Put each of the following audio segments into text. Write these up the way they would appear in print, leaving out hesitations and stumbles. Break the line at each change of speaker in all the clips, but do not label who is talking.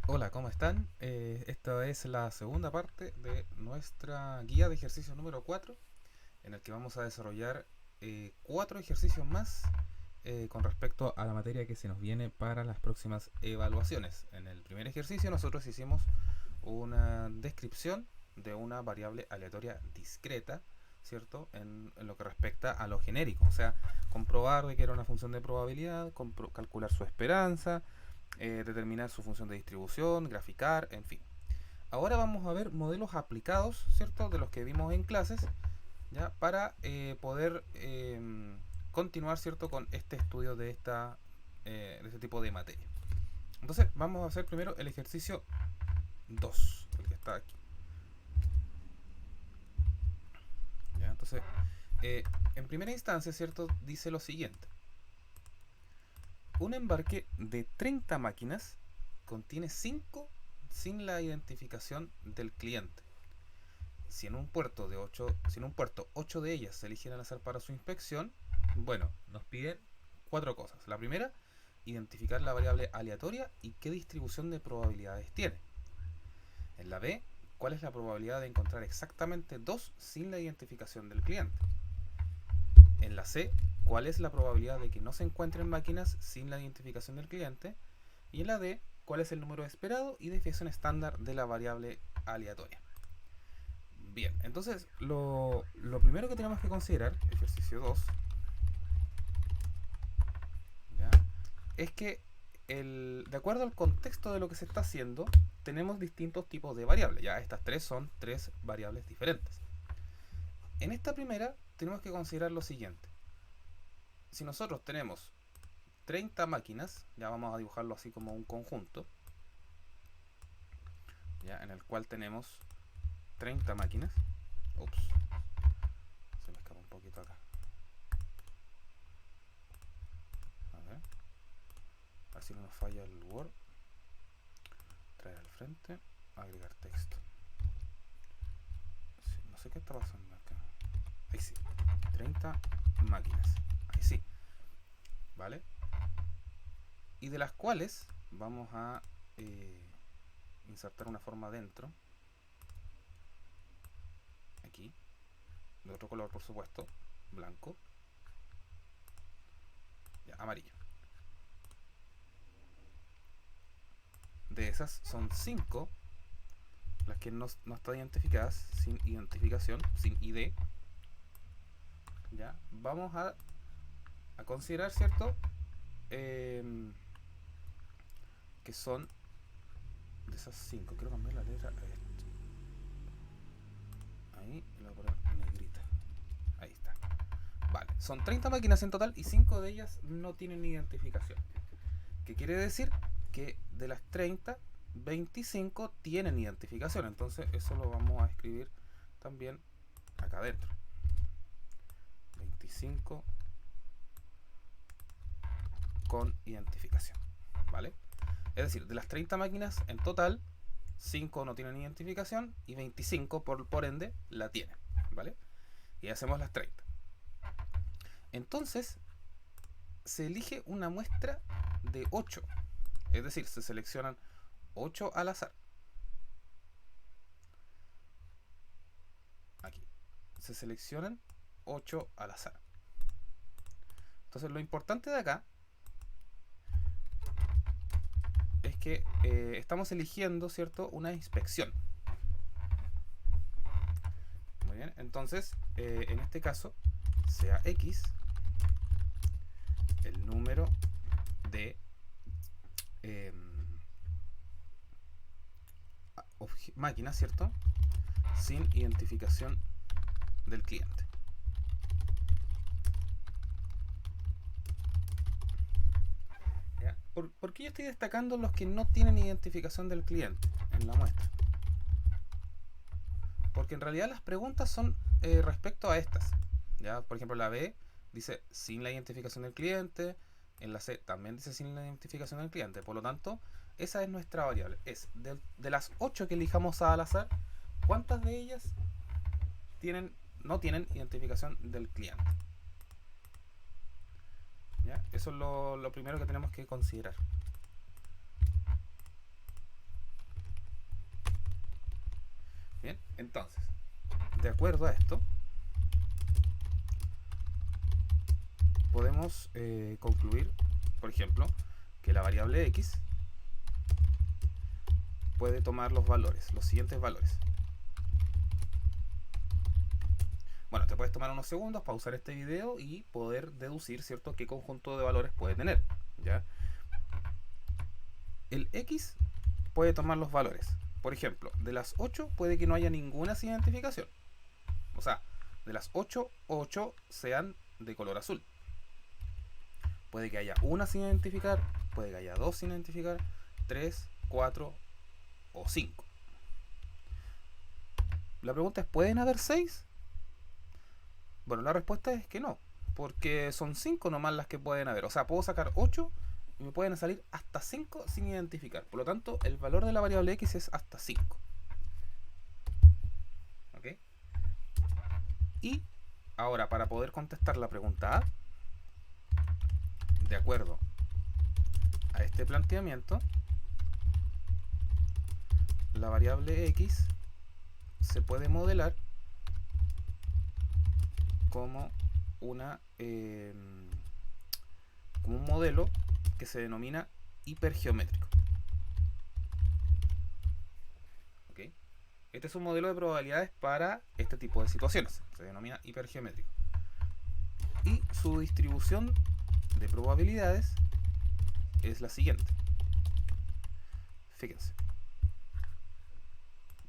Hola, ¿cómo están? Esta es la segunda parte de nuestra guía de ejercicio número 4, en el que vamos a desarrollar 4 ejercicios más con respecto a la materia que se nos viene para las próximas evaluaciones. En el primer ejercicio nosotros hicimos una descripción de una variable aleatoria discreta, ¿cierto? En lo que respecta a lo genérico, o sea, comprobar de que era una función de probabilidad, calcular su esperanza, determinar su función de distribución, graficar, en fin. Ahora vamos a ver modelos aplicados, ¿cierto? De los que vimos en clases, ¿ya? Para poder continuar, ¿cierto? Con este estudio de este tipo de materia. Entonces, vamos a hacer primero el ejercicio 2, el que está aquí. ¿Ya? Entonces, eh, en primera instancia, ¿cierto? Dice lo siguiente. Un embarque de 30 máquinas contiene 5 sin la identificación del cliente. Si en un puerto 8 de ellas se eligen al azar para su inspección, bueno, nos piden 4 cosas. La primera, identificar la variable aleatoria y qué distribución de probabilidades tiene. En la B, cuál es la probabilidad de encontrar exactamente 2 sin la identificación del cliente. En la C, cuál es la probabilidad de que no se encuentren máquinas sin la identificación del cliente. Y en la D, cuál es el número esperado y desviación estándar de la variable aleatoria. Bien, entonces lo primero que tenemos que considerar, ejercicio 2, ¿ya? Es que de acuerdo al contexto de lo que se está haciendo, tenemos distintos tipos de variables. Ya estas tres son tres variables diferentes. En esta primera tenemos que considerar lo siguiente. Si nosotros tenemos 30 máquinas, ya vamos a dibujarlo así como un conjunto, ya en el cual tenemos 30 máquinas. Ups, se me escapa un poquito acá. A ver si no nos falla el Word. Traer al frente, agregar texto. Sí, no sé qué está pasando acá. Ahí sí, 30 máquinas. Ahí sí, ¿vale? Y de las cuales vamos a insertar una forma dentro. Aquí, de otro color por supuesto, blanco, ya, amarillo. De esas son 5 las que no están identificadas, sin identificación, sin ID. Ya, vamos a considerar, ¿cierto? Que son de esas 5. Quiero cambiar la letra a esto. Ahí, y la voy a poner negrita. Ahí está. Vale, son 30 máquinas en total y 5 de ellas no tienen identificación. ¿Qué quiere decir? Que de las 30, 25 tienen identificación. Entonces eso lo vamos a escribir también acá adentro. 25 con identificación. ¿Vale? Es decir, de las 30 máquinas en total, 5 no tienen identificación y 25 por ende la tienen. ¿Vale? Y hacemos las 30. Entonces, se elige una muestra de 8. Es decir, se seleccionan 8 al azar. Aquí. Se seleccionan 8 al azar. Entonces, lo importante de acá es que estamos eligiendo, ¿cierto?, una inspección. Muy bien, entonces, en este caso, sea X el número de máquinas, ¿cierto?, sin identificación del cliente. ¿Ya? ¿Por qué yo estoy destacando los que no tienen identificación del cliente en la muestra? Porque en realidad las preguntas son respecto a estas. ¿Ya? Por ejemplo, la B dice sin la identificación del cliente, en la C también dice sin la identificación del cliente. Por lo tanto, esa es nuestra variable. Es de las 8 que elijamos al azar, ¿cuántas de ellas no tienen identificación del cliente? ¿Ya? Eso es lo primero que tenemos que considerar. Bien, entonces, de acuerdo a esto, podemos concluir, por ejemplo, que la variable x puede tomar los valores, los siguientes valores. Bueno, te puedes tomar unos segundos, pausar este video y poder deducir, ¿cierto?, qué conjunto de valores puede tener, ¿ya? El x puede tomar los valores. Por ejemplo, de las 8 puede que no haya ninguna sin identificación. O sea, de las 8 sean de color azul. Puede que haya una sin identificar, puede que haya dos sin identificar, 3, 4 o 5. La pregunta es, ¿pueden haber 6? Bueno, la respuesta es que no, porque son 5 nomás las que pueden haber. O sea, puedo sacar 8 y me pueden salir hasta 5 sin identificar. Por lo tanto, el valor de la variable x es hasta 5. ¿Ok? Y ahora, para poder contestar la pregunta A, de acuerdo a este planteamiento, la variable x se puede modelar como como un modelo que se denomina hipergeométrico. ¿Okay? Este es un modelo de probabilidades para este tipo de situaciones. Se denomina hipergeométrico. Y su distribución de probabilidades es la siguiente. Fíjense.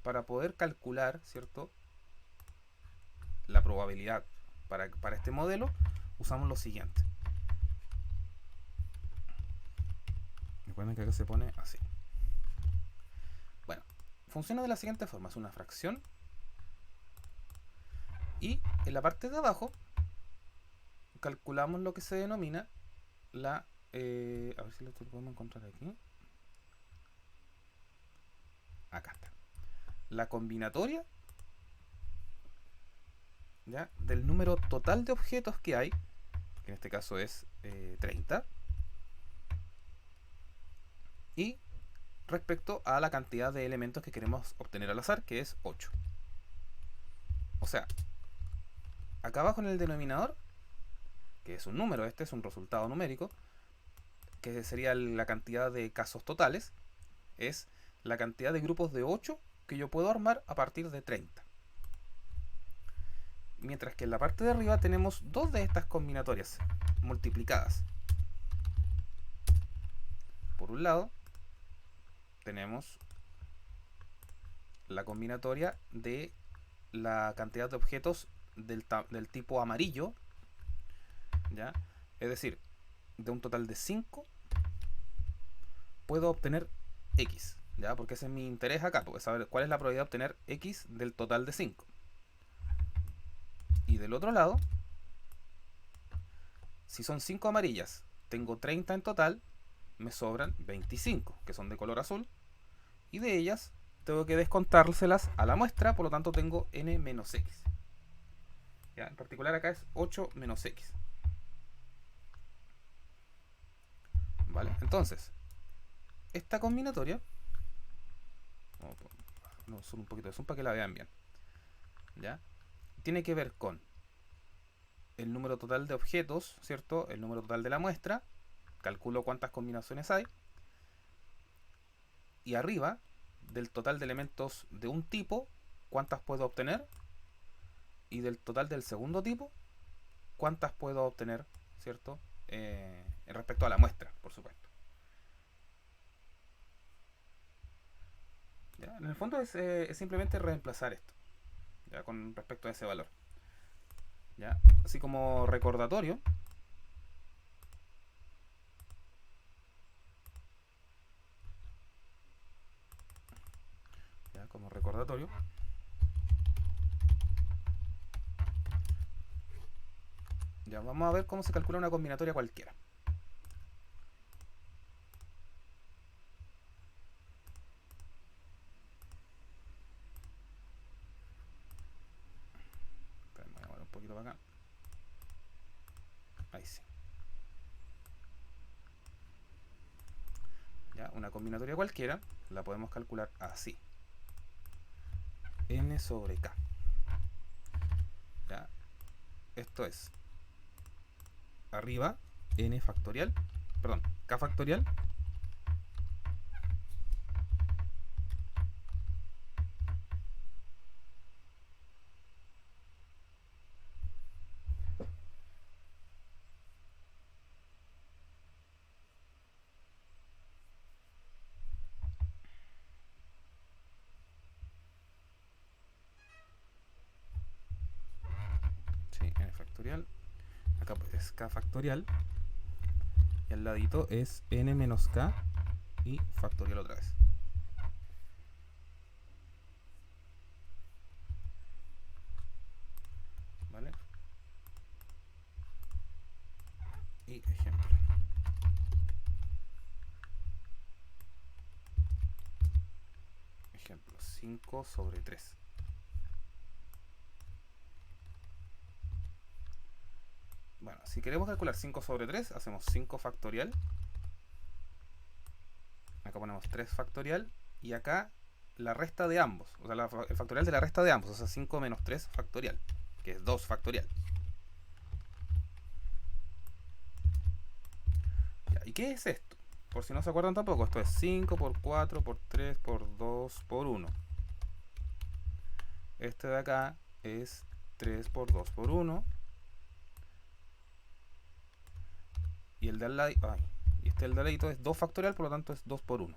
Para poder calcular, ¿cierto?, la probabilidad para este modelo, usamos lo siguiente. Recuerden que acá se pone así. Bueno, funciona de la siguiente forma. Es una fracción. Y en la parte de abajo calculamos lo que se denomina la... a ver si lo podemos encontrar aquí. Acá está. La combinatoria, ¿ya?, del número total de objetos que hay, que en este caso es 30, y respecto a la cantidad de elementos que queremos obtener al azar, que es 8. O sea, acá abajo en el denominador, que es un número, este es un resultado numérico, que sería la cantidad de casos totales, es la cantidad de grupos de 8 que yo puedo armar a partir de 30. Mientras que en la parte de arriba tenemos dos de estas combinatorias multiplicadas. Por un lado, tenemos la combinatoria de la cantidad de objetos del tipo amarillo, ¿ya? Es decir, de un total de 5 puedo obtener x, ¿ya? Porque ese es mi interés acá, porque saber cuál es la probabilidad de obtener x del total de 5. Y del otro lado, si son 5 amarillas, tengo 30 en total, me sobran 25, que son de color azul, y de ellas tengo que descontárselas a la muestra, por lo tanto tengo n menos x. ¿Ya? En particular acá es 8 menos x. ¿Vale? Entonces, esta combinatoria, no, solo un poquito de zoom para que la vean bien, ¿ya?, tiene que ver con el número total de objetos, ¿cierto?, el número total de la muestra, calculo cuántas combinaciones hay, y arriba, del total de elementos de un tipo, cuántas puedo obtener, y del total del segundo tipo, cuántas puedo obtener, ¿cierto?, respecto a la muestra, por supuesto. ¿Ya? En el fondo es simplemente reemplazar esto, ¿ya?, con respecto a ese valor. ¿Ya? Así como recordatorio, ¿ya?, como recordatorio, ya vamos a ver cómo se calcula una combinatoria cualquiera. Voy a mover un poquito para acá. Ahí sí. ¿Ya? Una combinatoria cualquiera la podemos calcular así. n sobre k. ¿Ya? Esto es arriba n factorial, perdón, k factorial, sí, n factorial, acá es k factorial, y al ladito es n menos k y factorial otra vez. ¿Vale? Y ejemplo. Ejemplo, 5 sobre 3. Bueno, si queremos calcular 5 sobre 3, hacemos 5 factorial. Acá ponemos 3 factorial. Y acá la resta de ambos. O sea, el factorial de la resta de ambos. O sea, 5 menos 3 factorial. Que es 2 factorial. Ya, ¿y qué es esto? Por si no se acuerdan tampoco. Esto es 5 por 4 por 3 por 2 por 1. Este de acá es 3 por 2 por 1. Y el de al lado, y este del ladito es 2 factorial, por lo tanto es 2 por 1.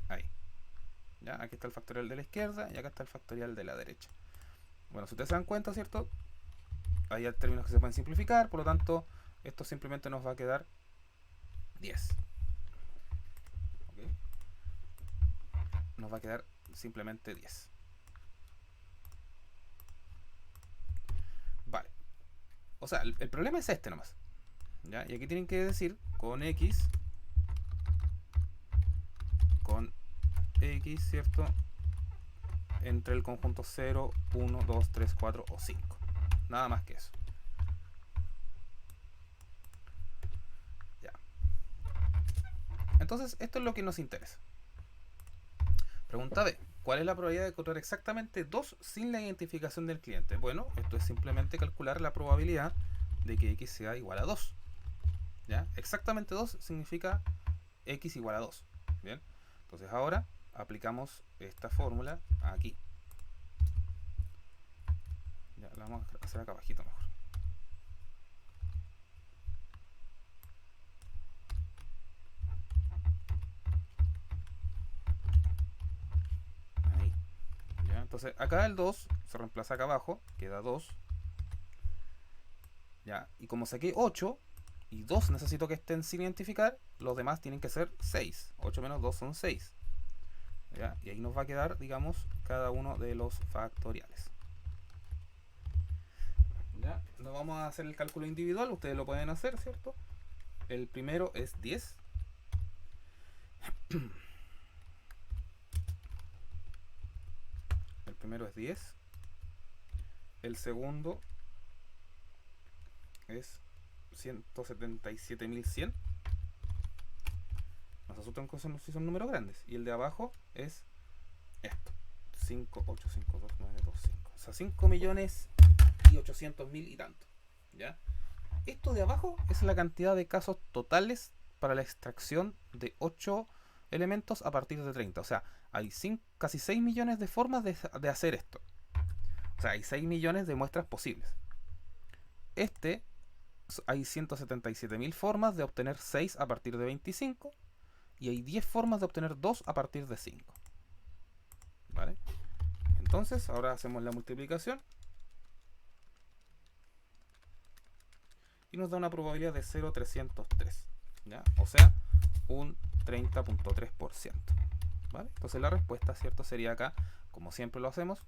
Ahí. ¿Ya? Aquí está el factorial de la izquierda y acá está el factorial de la derecha. Bueno, si ustedes se dan cuenta, ¿cierto? Hay términos que se pueden simplificar, por lo tanto, esto simplemente nos va a quedar 10. ¿Okay? Nos va a quedar simplemente 10. Vale. O sea, el problema es este nomás. ¿Ya? Y aquí tienen que decir con x, ¿cierto? Entre el conjunto 0, 1, 2, 3, 4 o 5. Nada más que eso. Ya. Entonces, esto es lo que nos interesa. Pregunta B. ¿Cuál es la probabilidad de encontrar exactamente 2 sin la identificación del cliente? Bueno, esto es simplemente calcular la probabilidad de que x sea igual a 2. ¿Ya? Exactamente 2 significa x igual a 2. ¿Bien? Entonces ahora aplicamos esta fórmula aquí. Ya, la vamos a hacer acá abajito mejor. Ahí. ¿Ya? Entonces acá el 2 se reemplaza acá abajo, queda 2. ¿Ya? Y como saqué 8 y 2 necesito que estén sin identificar, los demás tienen que ser 6. 8 menos 2 son 6. ¿Ya? Y ahí nos va a quedar, digamos, cada uno de los factoriales. ¿Ya? No vamos a hacer el cálculo individual, ustedes lo pueden hacer, ¿cierto? El primero es 10. El primero es 10. El segundo es 177.100. Nos asustan si son números grandes. Y el de abajo es esto: 5852925. O sea, 5.800.000 y tanto. ¿Ya? Esto de abajo es la cantidad de casos totales para la extracción de 8 elementos a partir de 30. O sea, hay casi 6 millones de formas de hacer esto. O sea, hay 6 millones de muestras posibles. Hay 177.000 formas de obtener 6 a partir de 25. Y hay 10 formas de obtener 2 a partir de 5. ¿Vale? Entonces, ahora hacemos la multiplicación. Y nos da una probabilidad de 0,303. ¿Ya? O sea, un 30.3%. ¿Vale? Entonces la respuesta, ¿cierto? Sería acá, como siempre lo hacemos.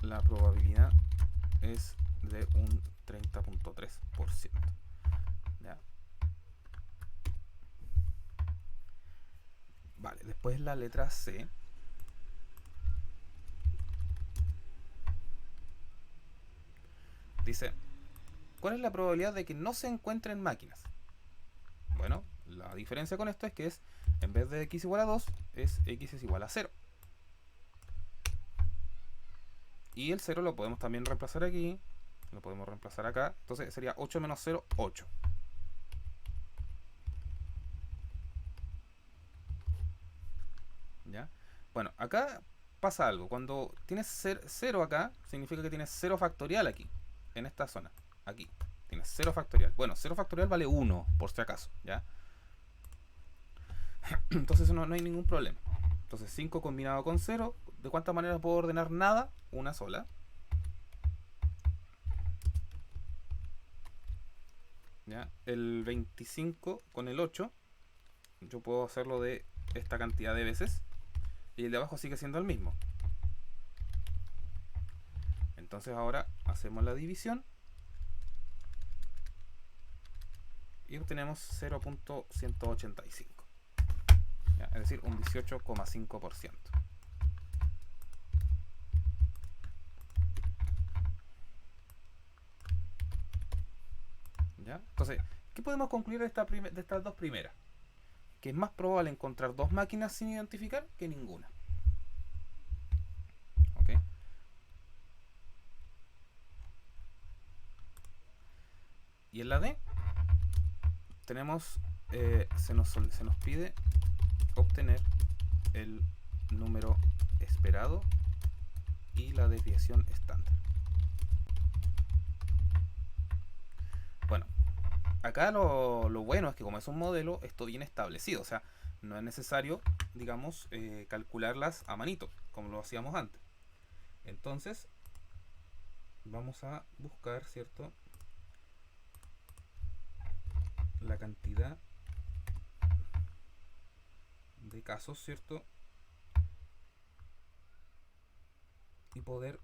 La probabilidad es de un 30.3%. ¿Ya? Vale, después la letra C. Dice, ¿cuál es la probabilidad de que no se encuentren máquinas? Bueno, La diferencia con esto es que en vez de x igual a 2, x es igual a 0. Y el 0 lo podemos también reemplazar aquí, lo podemos reemplazar acá. Entonces sería 8 menos 0, 8. ¿Ya? Bueno, acá pasa algo. Cuando tienes 0 acá, significa que tienes 0 factorial aquí, en esta zona. Aquí, tienes 0 factorial. Bueno, 0 factorial vale 1, por si acaso, ¿ya? Entonces no hay ningún problema. Entonces 5 combinado con 0, ¿de cuántas maneras puedo ordenar nada? Una sola. ¿Ya? El 25 con el 8, yo puedo hacerlo de esta cantidad de veces. Y el de abajo sigue siendo el mismo. Entonces ahora hacemos la división. Y obtenemos 0.185. ¿Ya? Es decir, un 18,5%. ¿Ya? Entonces, ¿qué podemos concluir de estas dos primeras? Que es más probable encontrar dos máquinas sin identificar que ninguna. ¿Ok? Y en la D tenemos, se nos pide obtener el número esperado y la desviación estándar. Bueno, acá lo bueno es que como es un modelo, esto viene establecido. O sea, no es necesario, digamos, calcularlas a manito, como lo hacíamos antes. Entonces, vamos a buscar, ¿cierto?, la cantidad de casos, ¿cierto?, y poder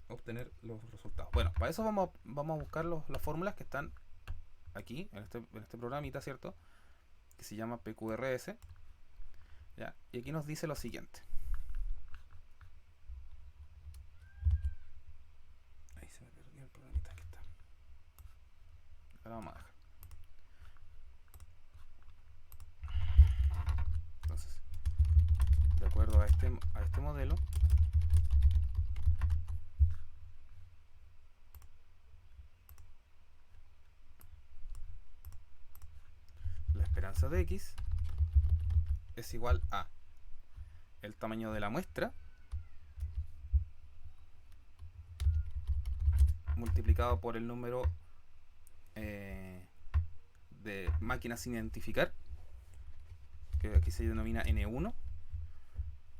obtener los resultados. Bueno, para eso vamos a buscar las fórmulas que están aquí, en este programita, ¿cierto?, que se llama PQRS. ¿Ya? Y aquí nos dice lo siguiente. Ahí se me perdió el programita, aquí está. Ahora vamos a dejar. Entonces, de acuerdo a este modelo, la esperanza de x es igual a el tamaño de la muestra multiplicado por el número de máquinas sin identificar, que aquí se denomina n1,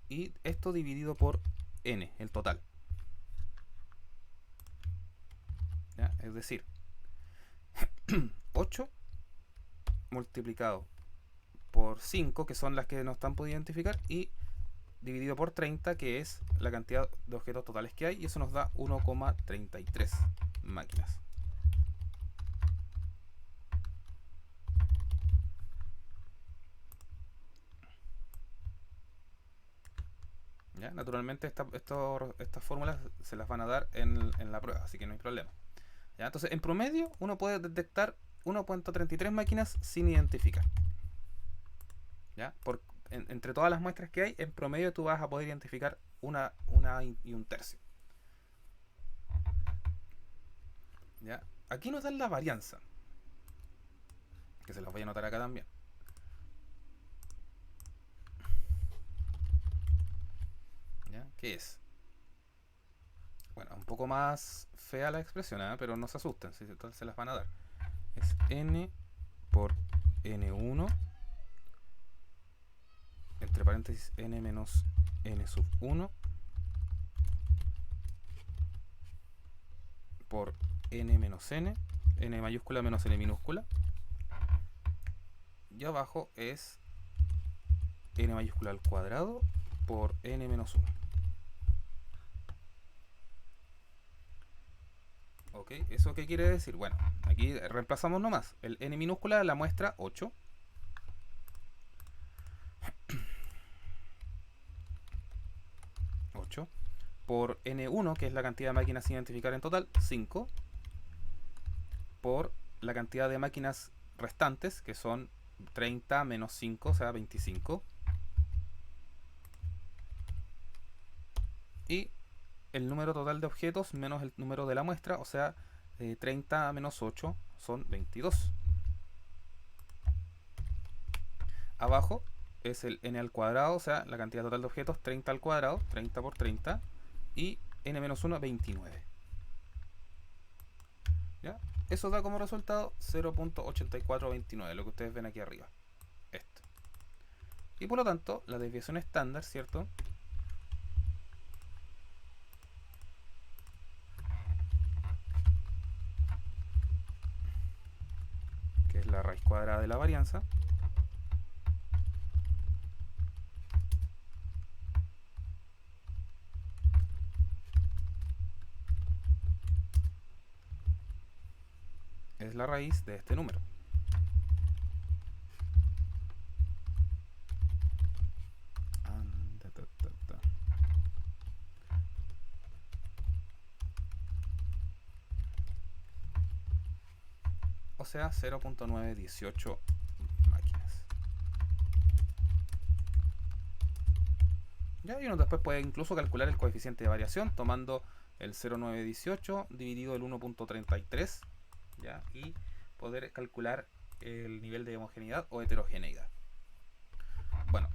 y esto dividido por n, el total. ¿Ya? Es decir, 8 multiplicado por 5, que son las que no están por identificar, y dividido por 30, que es la cantidad de objetos totales que hay, y eso nos da 1,33 máquinas. ¿Ya? Naturalmente estas fórmulas se las van a dar en la prueba, así que no hay problema. ¿Ya? Entonces, en promedio, uno puede detectar 1,33 máquinas sin identificar. ¿Ya? Entre todas las muestras que hay, en promedio tú vas a poder identificar una y un tercio. ¿Ya? Aquí nos dan la varianza, que se las voy a anotar acá también. ¿Ya? ¿Qué es? Bueno, un poco más fea la expresión, ¿eh? Pero no se asusten, si se las van a dar. Es n por n1 entre paréntesis n menos n sub 1 por n menos n mayúscula menos n minúscula, y abajo es n mayúscula al cuadrado por n menos 1. ¿Ok? ¿Eso qué quiere decir? Bueno, aquí reemplazamos nomás. El n minúscula la muestra 8. Por n1, que es la cantidad de máquinas sin identificar en total, 5. Por la cantidad de máquinas restantes, que son 30 menos 5, o sea 25. Y el número total de objetos menos el número de la muestra, o sea 30 menos 8 son 22. Abajo es el n al cuadrado, o sea, la cantidad total de objetos, 30 al cuadrado, 30 por 30, y n menos 1, 29. ¿Ya? Eso da como resultado 0.8429, lo que ustedes ven aquí arriba. Esto. Y por lo tanto, la desviación estándar, ¿cierto? Que es la raíz cuadrada de la varianza, es la raíz de este número. O sea, 0.918 máquinas. ¿Ya? Y uno después puede incluso calcular el coeficiente de variación tomando el 0.918 dividido el 1.33, ¿ya? Y poder calcular el nivel de homogeneidad o heterogeneidad. Bueno,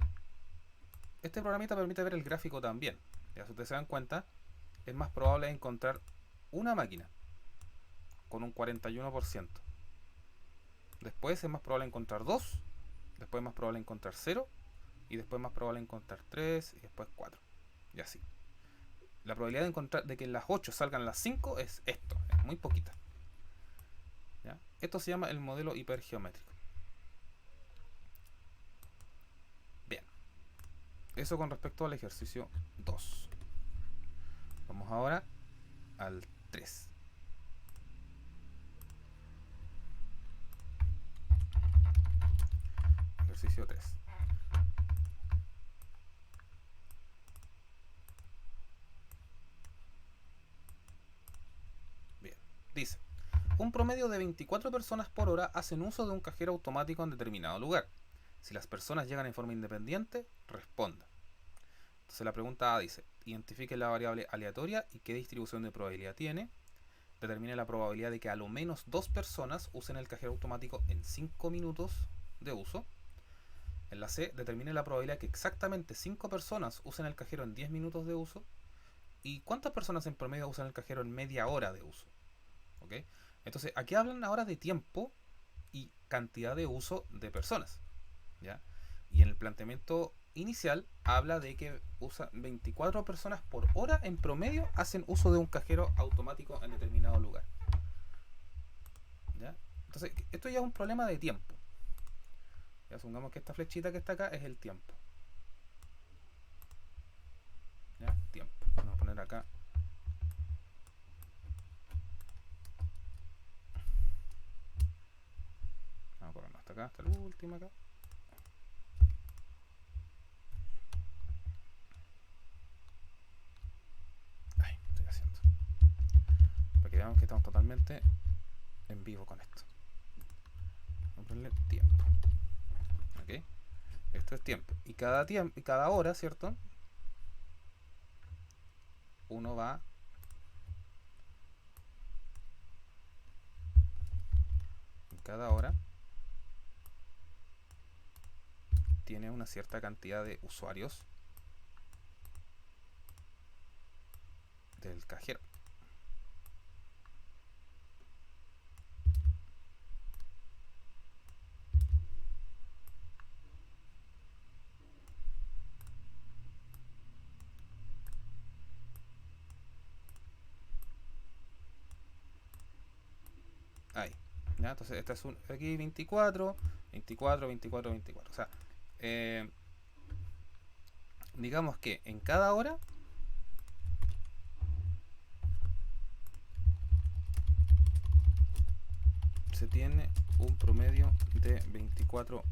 este programita permite ver el gráfico también. Ya, si ustedes se dan cuenta, es más probable encontrar una máquina con un 41%. Después es más probable encontrar 2, después es más probable encontrar 0, y después es más probable encontrar 3, y después 4. Y así. La probabilidad de encontrar de que las 8 salgan las 5 es esto, es muy poquita. ¿Ya? Esto se llama el modelo hipergeométrico. Bien, eso con respecto al ejercicio 2. Vamos ahora al 3. Ejercicio 3. Bien, dice: un promedio de 24 personas por hora hacen uso de un cajero automático en determinado lugar. Si las personas llegan en forma independiente, responda. Entonces la pregunta A dice: identifique la variable aleatoria y qué distribución de probabilidad tiene. Determine la probabilidad de que a lo menos 2 personas usen el cajero automático en 5 minutos de uso. En la C, determine la probabilidad de que exactamente 5 personas usen el cajero en 10 minutos de uso. ¿Y cuántas personas en promedio usan el cajero en media hora de uso? ¿Ok? Entonces, aquí hablan ahora de tiempo y cantidad de uso de personas. ¿Ya? Y en el planteamiento inicial habla de que usa 24 personas por hora en promedio hacen uso de un cajero automático en determinado lugar. ¿Ya? Entonces, esto ya es un problema de tiempo. Ya supongamos que esta flechita que está acá es el tiempo. ¿Ya? Tiempo. Vamos a poner acá. Vamos a ponerlo hasta acá, hasta el último acá. Ay, estoy haciendo. Para que veamos que estamos totalmente en vivo con esto. Vamos a ponerle tiempo. ¿Ok? Esto es tiempo. Y cada hora, ¿cierto? Uno va en cada hora tiene una cierta cantidad de usuarios del cajero. Ahí. ¿Ya? Entonces, esta es aquí 24, 24, 24, 24. O sea, digamos que en cada hora se tiene un promedio de 24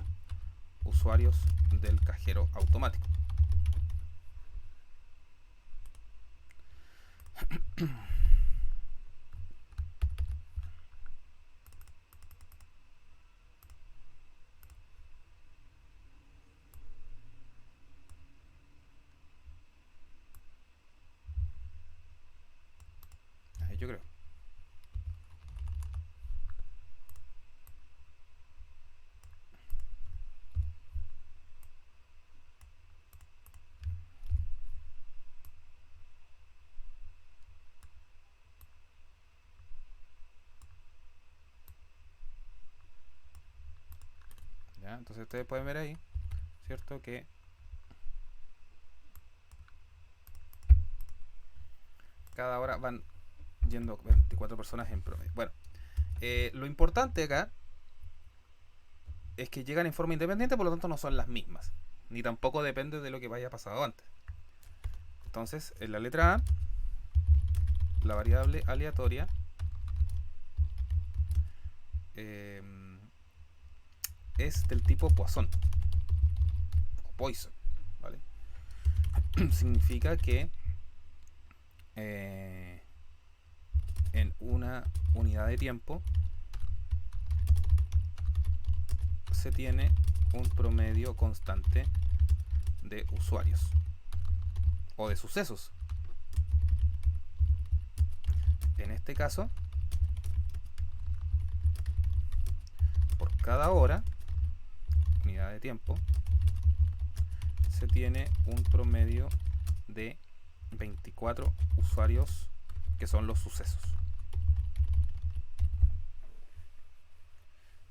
usuarios del cajero automático. Entonces ustedes pueden ver ahí, ¿cierto? Que cada hora van yendo 24 personas en promedio. Bueno, lo importante acá es que llegan en forma independiente, por lo tanto no son las mismas. Ni tampoco depende de lo que haya pasado antes. Entonces, en la letra A, la variable aleatoria es del tipo Poisson o Poisson, ¿vale? Significa que en una unidad de tiempo se tiene un promedio constante de usuarios o de sucesos. En este caso, por cada hora, unidad de tiempo, se tiene un promedio de 24 usuarios que son los sucesos.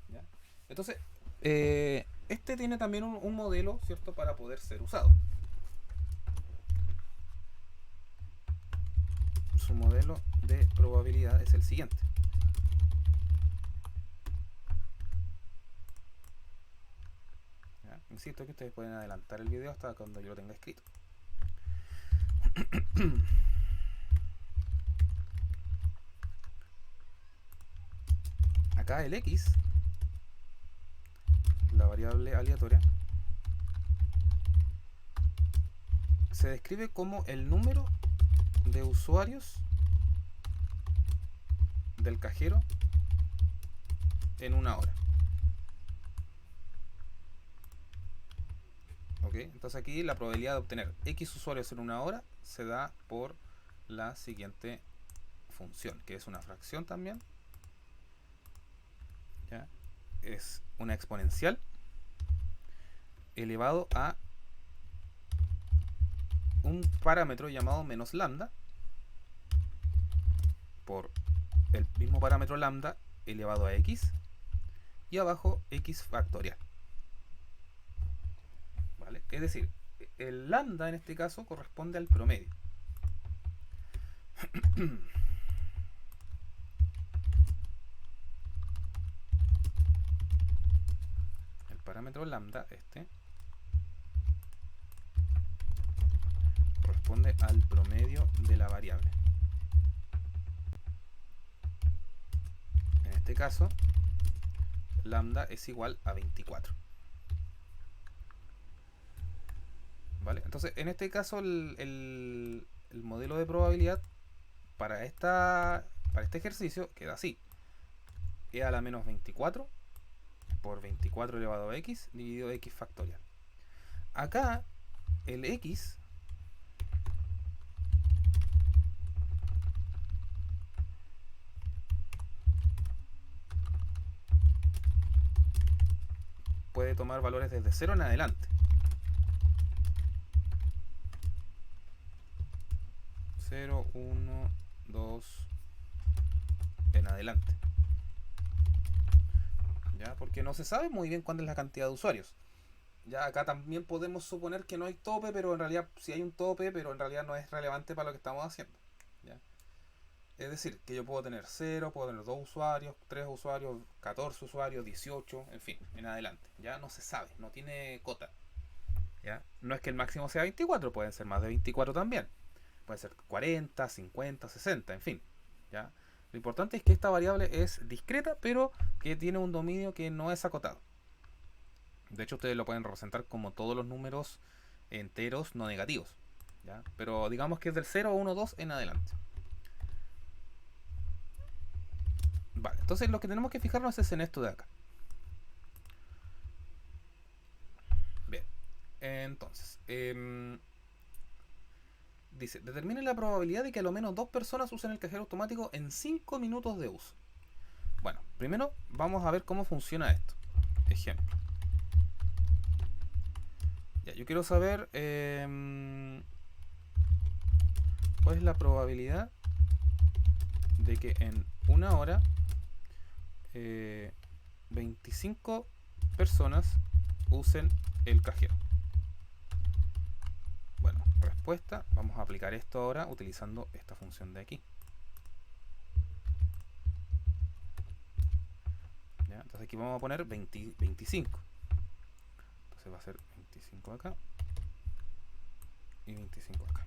¿Ya? Entonces, este tiene también un modelo, ¿cierto?, para poder ser usado. Su modelo de probabilidad es el siguiente. ¿Ya? Insisto que ustedes pueden adelantar el video hasta cuando yo lo tenga escrito. Acá el X, la variable aleatoria, se describe como el número de usuarios del cajero en una hora. ¿Ok? Entonces aquí la probabilidad de obtener X usuarios en una hora se da por la siguiente función, que es una fracción también. ¿Ya? Es una exponencial elevado a un parámetro llamado menos lambda por el mismo parámetro lambda elevado a x y abajo x factorial. ¿Vale? Es decir, el lambda en este caso corresponde al promedio. El parámetro lambda, corresponde al promedio de la variable. En este caso, lambda es igual a 24. ¿Vale? Entonces, en este caso, el modelo de probabilidad para este ejercicio queda así. E a la menos 24 por 24 elevado a x dividido x factorial. Acá, el x puede tomar valores desde 0 en adelante. 0, 1, 2 en adelante. ¿Ya? Porque no se sabe muy bien cuál es la cantidad de usuarios. Ya acá también podemos suponer que no hay tope, pero en realidad sí hay un tope, pero en realidad no es relevante para lo que estamos haciendo. ¿Ya? Es decir, que yo puedo tener 0, puedo tener 2 usuarios, 3 usuarios, 14 usuarios, 18, en fin, en adelante. Ya no se sabe, no tiene cota. ¿Ya? No es que el máximo sea 24, pueden ser más de 24 también. Puede ser 40, 50, 60, en fin. ¿Ya? Lo importante es que esta variable es discreta, pero que tiene un dominio que no es acotado. De hecho, ustedes lo pueden representar como todos los números enteros no negativos. ¿Ya? Pero digamos que es del 0, 1, 2 en adelante. Vale, entonces lo que tenemos que fijarnos es en esto de acá. Bien, entonces, dice, determine la probabilidad de que a lo menos 2 personas usen el cajero automático en 5 minutos de uso. Bueno, primero vamos a ver cómo funciona esto. Ejemplo. Ya, yo quiero saber cuál es la probabilidad de que en una hora 25 personas usen el cajero. Bueno, respuesta. Vamos a aplicar esto ahora utilizando esta función de aquí. ¿Ya? Entonces aquí vamos a poner 25. Entonces va a ser 25 acá y 25 acá.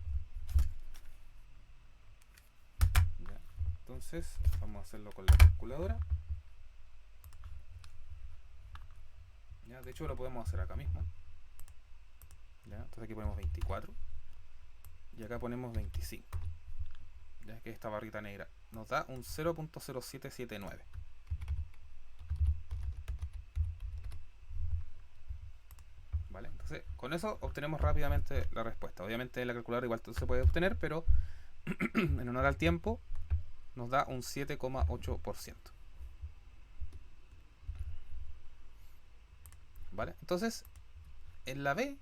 ¿Ya? Entonces vamos a hacerlo con la calculadora. ¿Ya? De hecho lo podemos hacer acá mismo. ¿Ya? Entonces aquí ponemos 24 y acá ponemos 25. Ya que esta barrita negra nos da un 0.0779. ¿Vale? Entonces con eso obtenemos rápidamente la respuesta. Obviamente en la calculadora igual se puede obtener, pero en honor al tiempo nos da un 7,8%. ¿Vale? Entonces en la B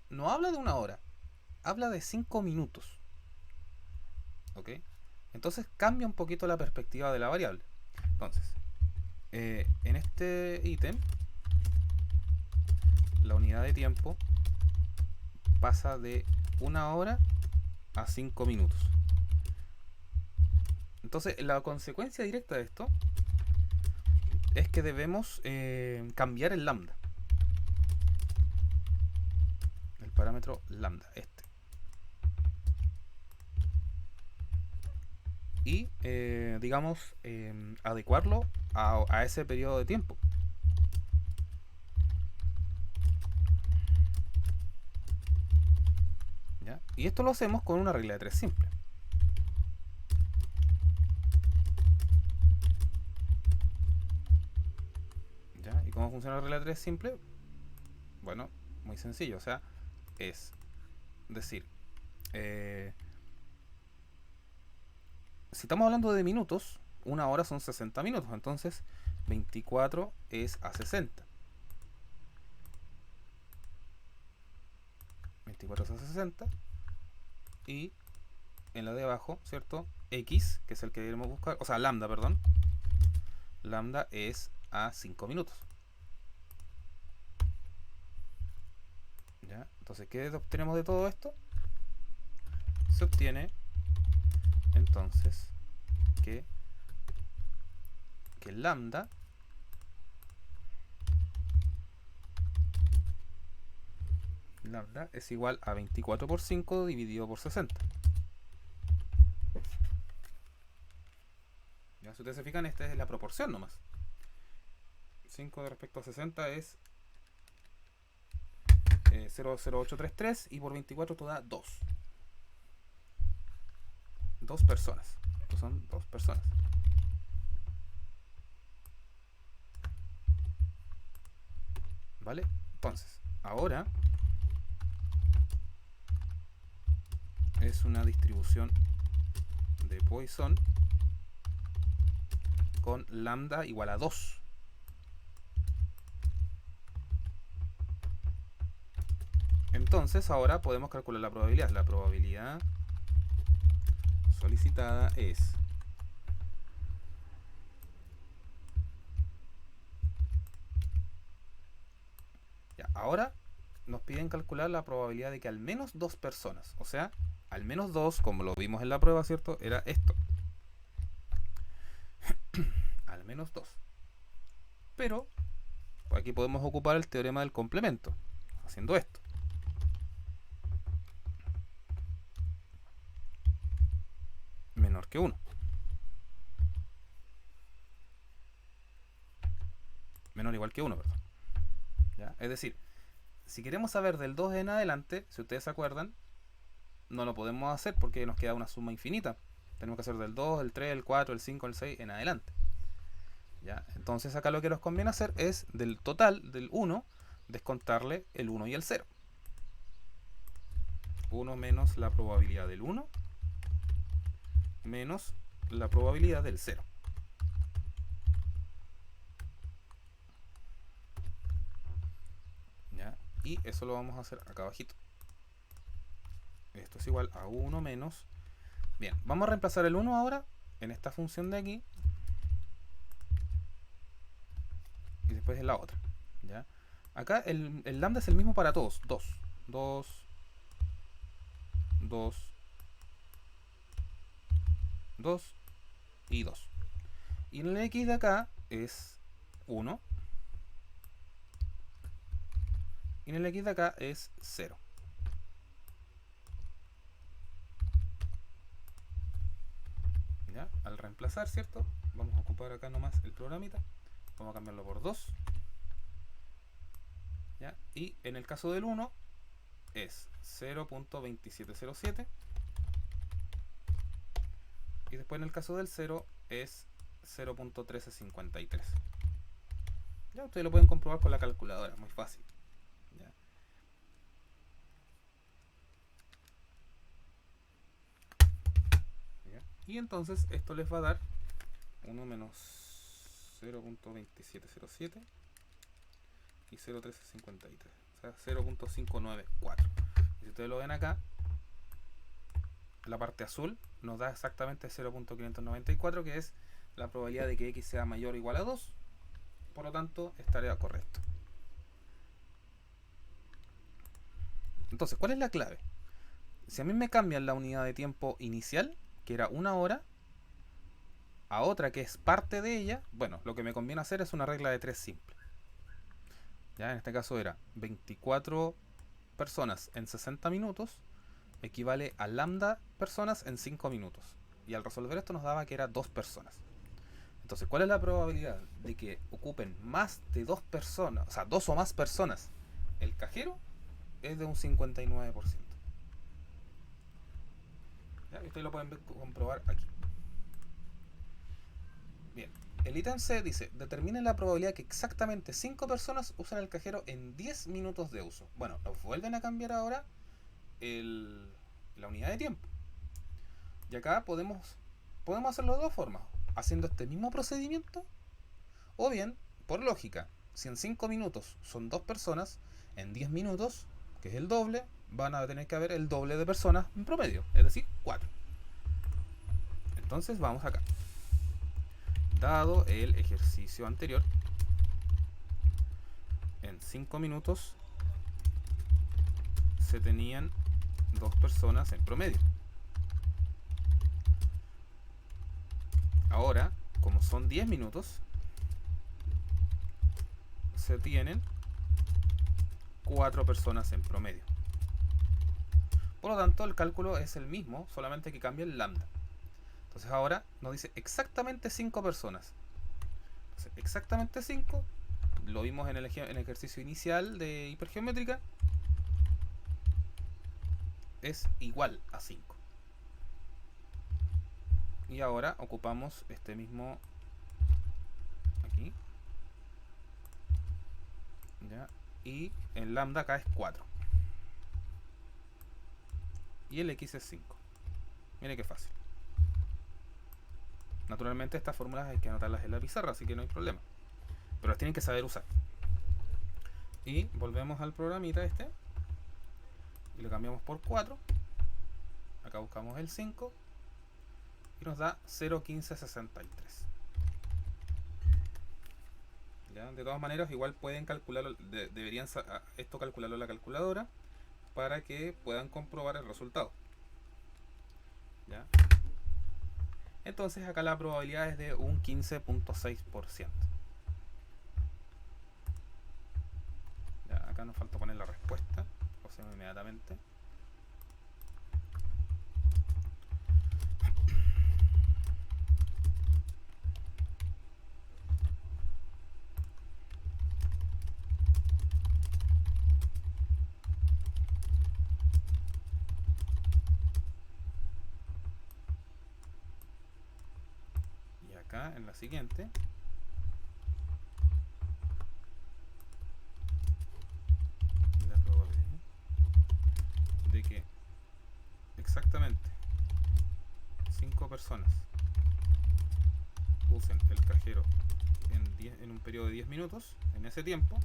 no habla de una hora, habla de 5 minutos. ¿Ok? Entonces cambia un poquito la perspectiva de la variable. Entonces, en este ítem, la unidad de tiempo pasa de 1 hora a 5 minutos. Entonces, la consecuencia directa de esto es que debemos cambiar el lambda. El parámetro lambda, este. Y, digamos, adecuarlo a ese periodo de tiempo. ¿Ya? Y esto lo hacemos con una regla de 3 simple. ¿Ya? ¿Y cómo funciona la regla de 3 simple? Bueno, muy sencillo. O sea, es decir, si estamos hablando de minutos, 1 hora son 60 minutos. Entonces, 24 es a 60. 24 es a 60. Y en la de abajo, ¿cierto? X, que es el que queremos buscar. O sea, lambda, perdón. Lambda es a 5 minutos. ¿Ya? Entonces, ¿qué obtenemos de todo esto? Se obtiene entonces que lambda es igual a 24 por 5 dividido por 60. ¿Ya? Si ustedes se fijan, esta es la proporción nomás. 5 de respecto a 60 es 0,0833 y por 24 te da 2. 2 personas. Estos son 2 personas. ¿Vale? Entonces, ahora es una distribución de Poisson con lambda igual a 2. Entonces ahora podemos calcular la probabilidad. La probabilidad solicitada es ahora nos piden calcular la probabilidad de que al menos 2 personas, o sea, al menos 2, como lo vimos en la prueba, ¿cierto? Era esto. Al menos 2. Pero aquí podemos ocupar el teorema del complemento, haciendo esto. Menor que 1. Menor o igual que 1, perdón. ¿Ya? Es decir, si queremos saber del 2 en adelante, si ustedes se acuerdan, no lo podemos hacer porque nos queda una suma infinita. Tenemos que hacer del 2, el 3, el 4, el 5, el 6 en adelante. ¿Ya? Entonces acá lo que nos conviene hacer es del total, del 1, descontarle el 1 y el 0. 1 menos la probabilidad del 1 menos la probabilidad del 0. ¿Ya? Y eso lo vamos a hacer acá abajito. Esto es igual a 1 menos... Bien, vamos a reemplazar el 1 ahora en esta función de aquí. Y después en la otra. ¿Ya? Acá el lambda es el mismo para todos. 2, 2, 2, 2 y 2. Y en el x de acá es 1. Y en el x de acá es 0. ¿Ya? Al reemplazar, ¿cierto? Vamos a ocupar acá nomás el programita. Vamos a cambiarlo por 2. ¿Ya? Y en el caso del 1 es 0.2707. Y después en el caso del 0 es 0.1353. Ya ustedes lo pueden comprobar con la calculadora, muy fácil. ¿Ya? ¿Ya? Y entonces esto les va a dar 1 menos 0.2707 y 0.1353, o sea 0.594. Y si ustedes lo ven acá, la parte azul nos da exactamente 0.594, que es la probabilidad de que x sea mayor o igual a 2. Por lo tanto, estaría correcto. Entonces, ¿cuál es la clave? Si a mí me cambian la unidad de tiempo inicial, que era 1 hora, a otra que es parte de ella, bueno, lo que me conviene hacer es una regla de 3 simple. Ya en este caso era 24 personas en 60 minutos equivale a lambda personas en 5 minutos. Y al resolver esto nos daba que era 2 personas. Entonces, ¿cuál es la probabilidad de que ocupen más de 2 personas, o sea, 2 o más personas el cajero? Es de un 59%. ¿Ya? Y ustedes lo pueden comprobar aquí. Bien, el ítem C dice, determine la probabilidad que exactamente 5 personas usen el cajero en 10 minutos de uso. Bueno, nos vuelven a cambiar ahora la unidad de tiempo. Y acá podemos hacerlo de dos formas. Haciendo este mismo procedimiento, o bien, por lógica, si en 5 minutos son 2 personas, en 10 minutos, que es el doble, van a tener que haber el doble de personas en promedio, es decir, 4. Entonces vamos acá. Dado el ejercicio anterior, en 5 minutos se tenían 2 personas en promedio. Ahora, como son 10 minutos, se tienen 4 personas en promedio. Por lo tanto, el cálculo es el mismo, solamente que cambia el lambda. Entonces ahora nos dice exactamente 5 personas. Entonces, exactamente 5, lo vimos en el ejercicio inicial de hipergeométrica, es igual a 5. Y ahora ocupamos este mismo aquí. ¿Ya? Y el lambda acá es 4. Y el x es 5. Miren qué fácil. Naturalmente estas fórmulas hay que anotarlas en la pizarra, así que no hay problema. Pero las tienen que saber usar. Y volvemos al programita este. Y lo cambiamos por 4. Acá buscamos el 5. Y nos da 0.1563. ¿Ya? De todas maneras, igual pueden calcularlo, deberían esto calcularlo en la calculadora para que puedan comprobar el resultado. ¿Ya? Entonces acá la probabilidad es de un 15.6%. Acá nos falta poner la respuesta. Lo hacemos inmediatamente. Y acá en la siguiente la probabilidad de que exactamente 5 personas usen el cajero en un periodo de 10 minutos, en ese tiempo,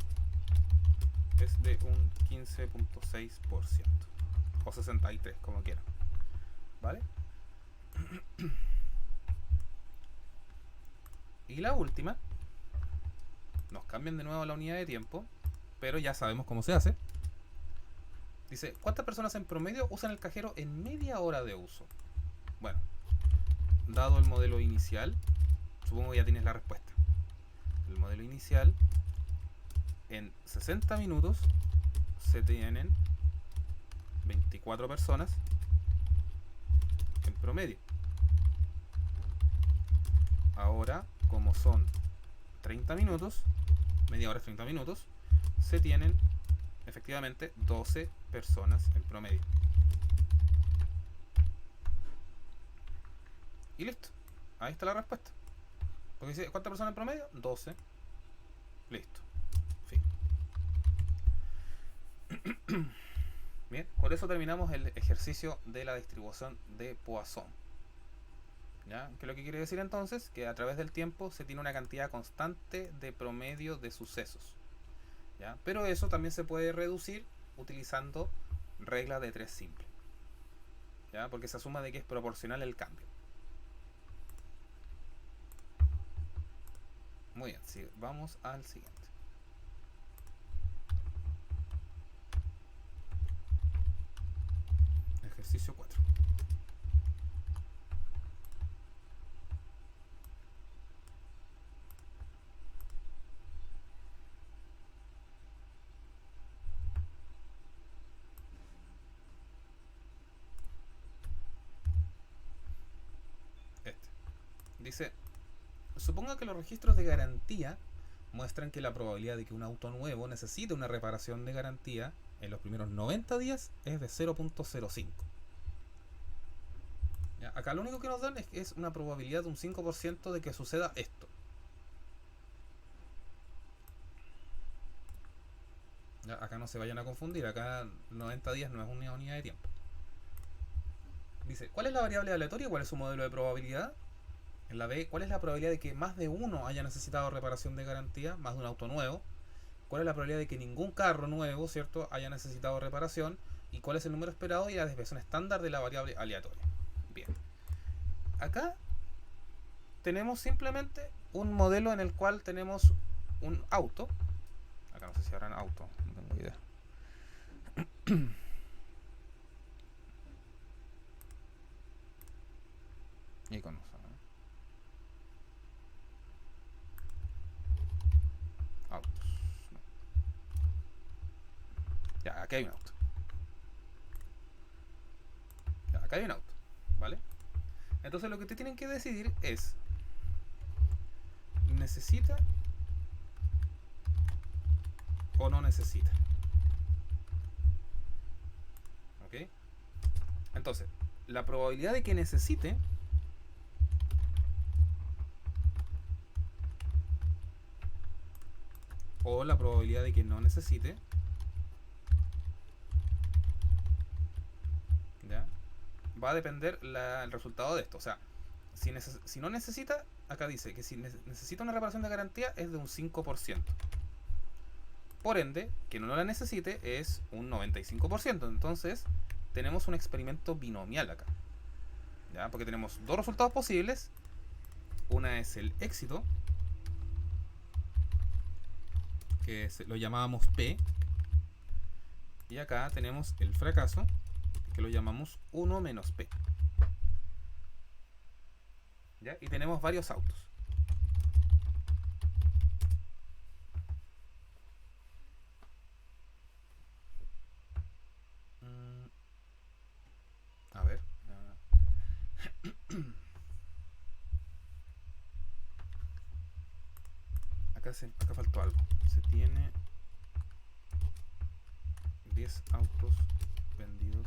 es de un 15.6%. O 63, como quieran. ¿Vale? Y la última, nos cambian de nuevo la unidad de tiempo, pero ya sabemos cómo se hace. Dice, ¿cuántas personas en promedio usan el cajero en media hora de uso? Bueno, dado el modelo inicial, supongo que ya tienes la respuesta. El modelo inicial, en 60 minutos se tienen 24 personas en promedio. Ahora, como son 30 minutos, media hora es 30 minutos, se tienen efectivamente 12 personas en promedio. Y listo. Ahí está la respuesta. Porque dice, ¿cuántas personas en promedio? 12. Listo. Fin. Bien, con eso terminamos el ejercicio de la distribución de Poisson. ¿Ya? ¿Qué es lo que quiere decir entonces? Que a través del tiempo se tiene una cantidad constante de promedio de sucesos. ¿Ya? Pero eso también se puede reducir utilizando regla de 3 simple. ¿Ya? Porque se asuma de que es proporcional el cambio. Muy bien, sí, vamos al siguiente. Ejercicio 4. Dice, suponga que los registros de garantía muestran que la probabilidad de que un auto nuevo necesite una reparación de garantía en los primeros 90 días es de 0.05. Acá lo único que nos dan es una probabilidad de un 5% de que suceda esto. ¿Ya? Acá no se vayan a confundir, acá 90 días no es una unidad de tiempo. Dice, ¿cuál es la variable aleatoria? ¿Cuál es su modelo de probabilidad? En la B, ¿cuál es la probabilidad de que más de uno haya necesitado reparación de garantía? Más de un auto nuevo. ¿Cuál es la probabilidad de que ningún carro nuevo, ¿cierto?, haya necesitado reparación? ¿Y cuál es el número esperado y la desviación estándar de la variable aleatoria? Bien. Acá tenemos simplemente un modelo en el cual tenemos un auto. Acá no sé si habrán auto, no tengo idea. Iconos. Autos. No. Ya, aquí hay un auto. Ya, acá hay un auto. ¿Vale? Entonces lo que te tienen que decidir es, ¿necesita o no necesita? ¿Ok? Entonces, la probabilidad de que necesite o la probabilidad de que no necesite, ¿ya?, va a depender el resultado de esto. O sea, si no necesita, acá dice que si necesita una reparación de garantía es de un 5%. Por ende, que no la necesite es un 95%. Entonces, tenemos un experimento binomial acá. ¿Ya? Porque tenemos dos resultados posibles. Una es el éxito, que lo llamábamos P. Y acá tenemos el fracaso, que lo llamamos 1 menos P. ¿Ya? Y tenemos varios autos. A ver. Acá faltó algo. Se tiene 10 autos vendidos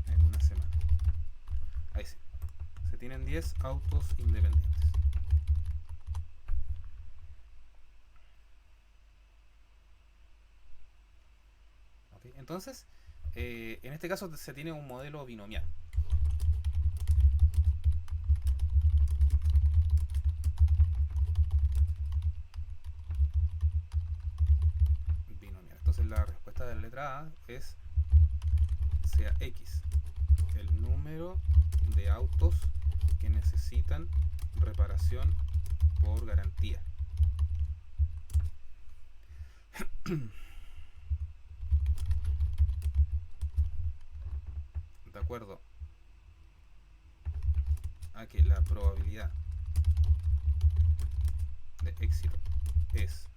en una semana. Ahí sí. Se tienen 10 autos independientes. ¿Okay? Entonces, en este caso se tiene un modelo binomial. Entonces la respuesta de la letra A es sea X, el número de autos que necesitan reparación por garantía. De acuerdo a que la probabilidad de éxito es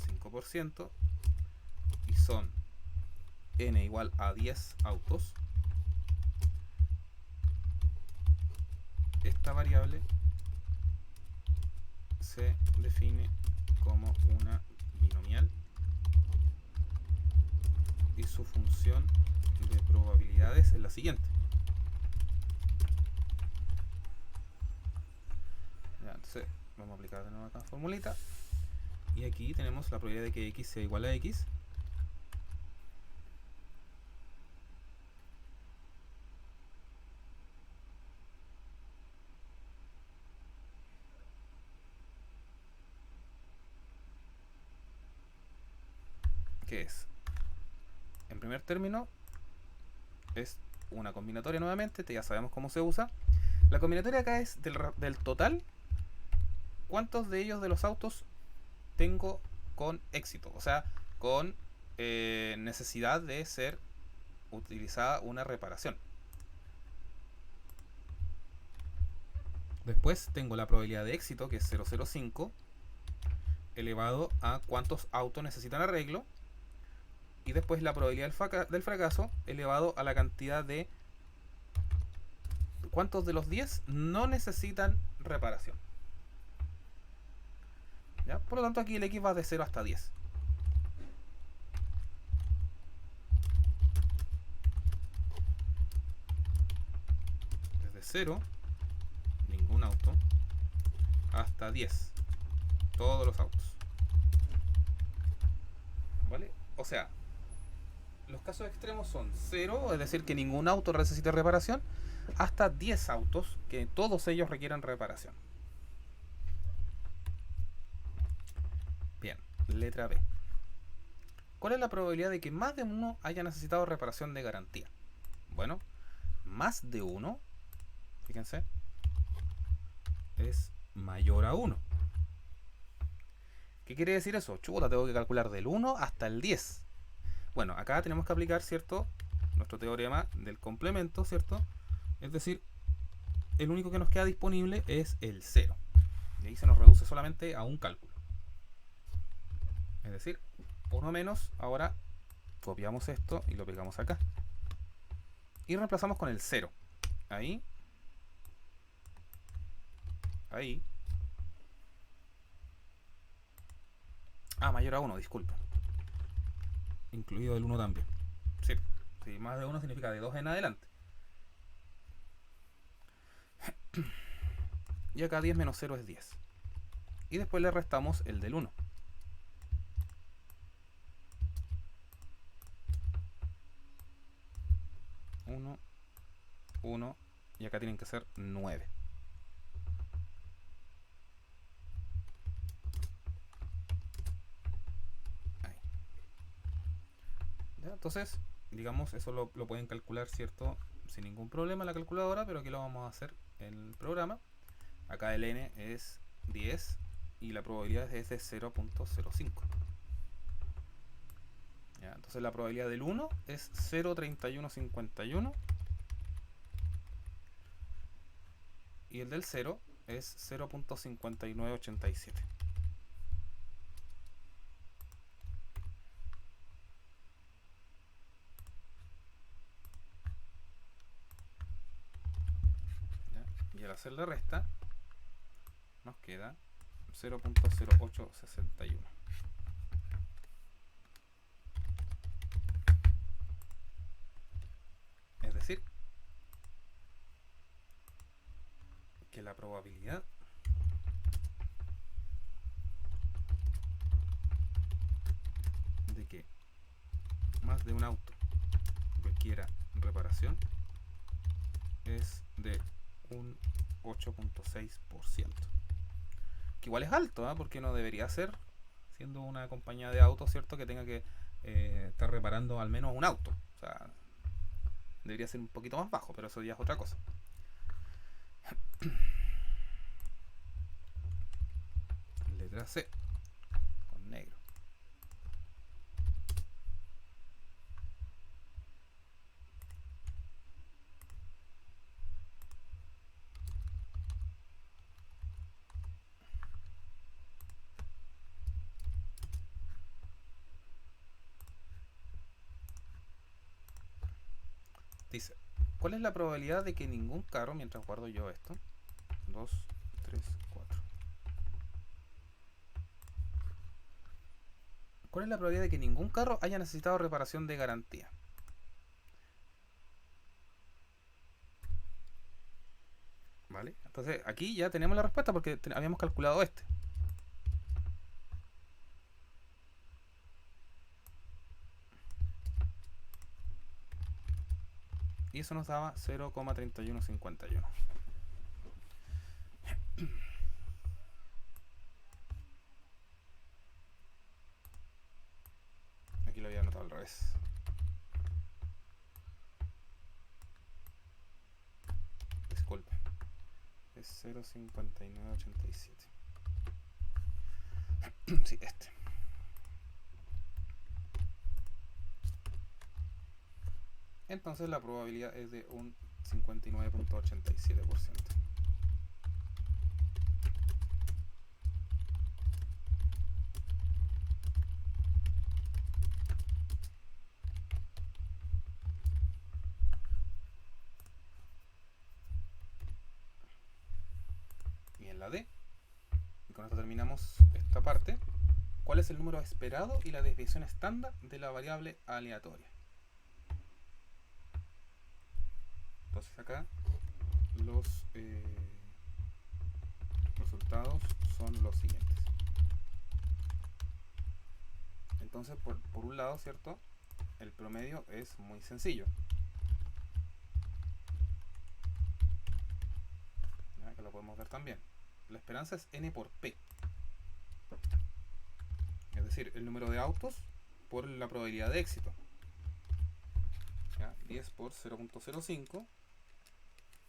5% y son n igual a 10 autos, esta variable se define como una binomial y su función de probabilidades es la siguiente. Ya, entonces vamos a aplicar de nuevo acá la formulita y aquí tenemos la probabilidad de que x sea igual a x, que es, en primer término, es una combinatoria nuevamente, ya sabemos cómo se usa. La combinatoria acá es del total, cuántos de ellos de los autos tengo con éxito, o sea, con necesidad de ser utilizada una reparación. Después tengo la probabilidad de éxito, que es 0,05, elevado a cuántos autos necesitan arreglo. Y después la probabilidad del fracaso elevado a la cantidad de cuántos de los 10 no necesitan reparación. ¿Ya? Por lo tanto, aquí el x va de 0 hasta 10. Desde 0, ningún auto, hasta 10, todos los autos. ¿Vale? O sea, los casos extremos son 0, es decir, que ningún auto necesite reparación, hasta 10 autos, que todos ellos requieran reparación. Bien, letra B. ¿Cuál es la probabilidad de que más de uno haya necesitado reparación de garantía? Bueno, más de uno, fíjense, es mayor a 1. ¿Qué quiere decir eso? Chuta, tengo que calcular del 1 hasta el 10. Bueno, acá tenemos que aplicar, ¿cierto?, nuestro teorema del complemento, ¿cierto? Es decir, el único que nos queda disponible es el 0. Y ahí se nos reduce solamente a un cálculo. Es decir, por lo menos ahora copiamos esto y lo pegamos acá. Y reemplazamos con el 0. Ahí. Ahí. Ah, mayor a 1, disculpa. Incluido el 1 también. Sí, sí, más de 1 significa de 2 en adelante. Y acá 10 menos 0 es 10. Y después le restamos el del 1. 1, 1, y acá tienen que ser 9. Ahí. ¿Ya? Entonces, digamos, eso lo pueden calcular, ¿cierto?, sin ningún problema en la calculadora, pero aquí lo vamos a hacer en el programa. Acá el n es 10 y la probabilidad es de 0.05. ¿Ya? Entonces la probabilidad del 1 es 0.3151 y el del 0 es 0.5987. Y al hacer la resta nos queda 0.0861. Es decir, que la probabilidad de que más de un auto requiera reparación es de un 8.6%. Que igual es alto, ¿eh? Porque no debería ser, siendo una compañía de autos, ¿cierto?, que tenga que estar reparando al menos un auto. O sea, debería ser un poquito más bajo, pero eso ya es otra cosa. Letra C, con negro. Dice, ¿cuál es la probabilidad de que ningún carro, mientras guardo yo esto, 2, 3, 4. ¿Cuál es la probabilidad de que ningún carro haya necesitado reparación de garantía? ¿Vale? Entonces aquí ya tenemos la respuesta porque habíamos calculado este. Y eso nos daba 0,3151. Aquí lo había anotado al revés. Disculpe. Es 0,5987. Sí, este. Entonces la probabilidad es de un 59,87%. Y en la D, y con esto terminamos esta parte, ¿cuál es el número esperado y la desviación estándar de la variable aleatoria? Entonces acá los resultados son los siguientes. Entonces, por un lado, ¿cierto? El promedio es muy sencillo. ¿Ya? Que lo podemos ver también. La esperanza es n por p. Es decir, el número de autos por la probabilidad de éxito. ¿Ya? 10 por 0.05,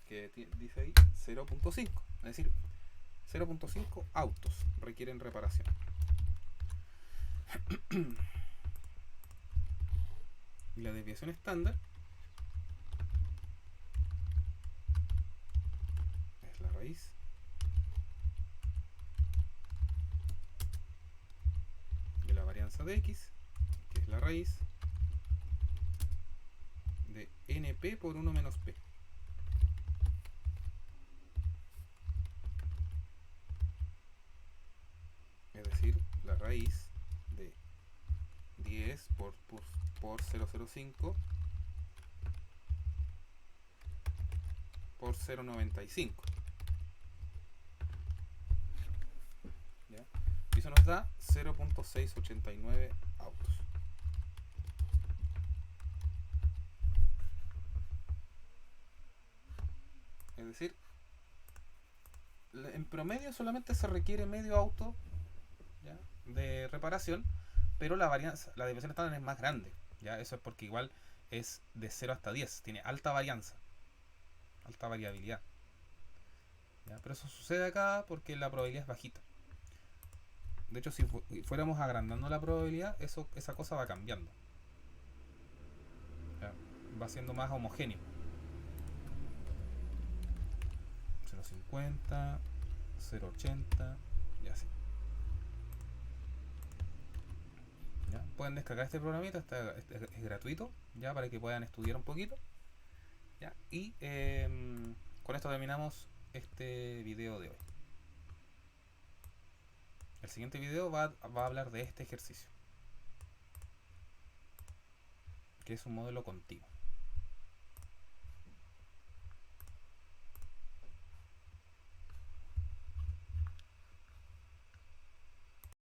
que dice ahí 0.5. Es decir, 0.5 autos requieren reparación. Y la desviación estándar es la raíz de la varianza de x, que es la raíz de np por 1 menos p. Es decir, la raíz de 10 por 0,05 por 0,95. ¿Ya? Y eso nos da 0.689 autos. Es decir, en promedio solamente se requiere medio auto, ¿ya?, de reparación, pero la desviación estándar es más grande. ¿Ya? Eso es porque igual es de 0 hasta 10, tiene alta varianza, alta variabilidad. ¿Ya? Pero eso sucede acá porque la probabilidad es bajita. De hecho, si fuéramos agrandando la probabilidad, esa cosa va cambiando. ¿Ya? Va siendo más homogéneo. 0,50, 0,80 y así. ¿Ya? Pueden descargar este programita, es gratuito, ya, para que puedan estudiar un poquito. ¿Ya? Y con esto terminamos este video de hoy. El siguiente video va a hablar de este ejercicio, que es un modelo continuo.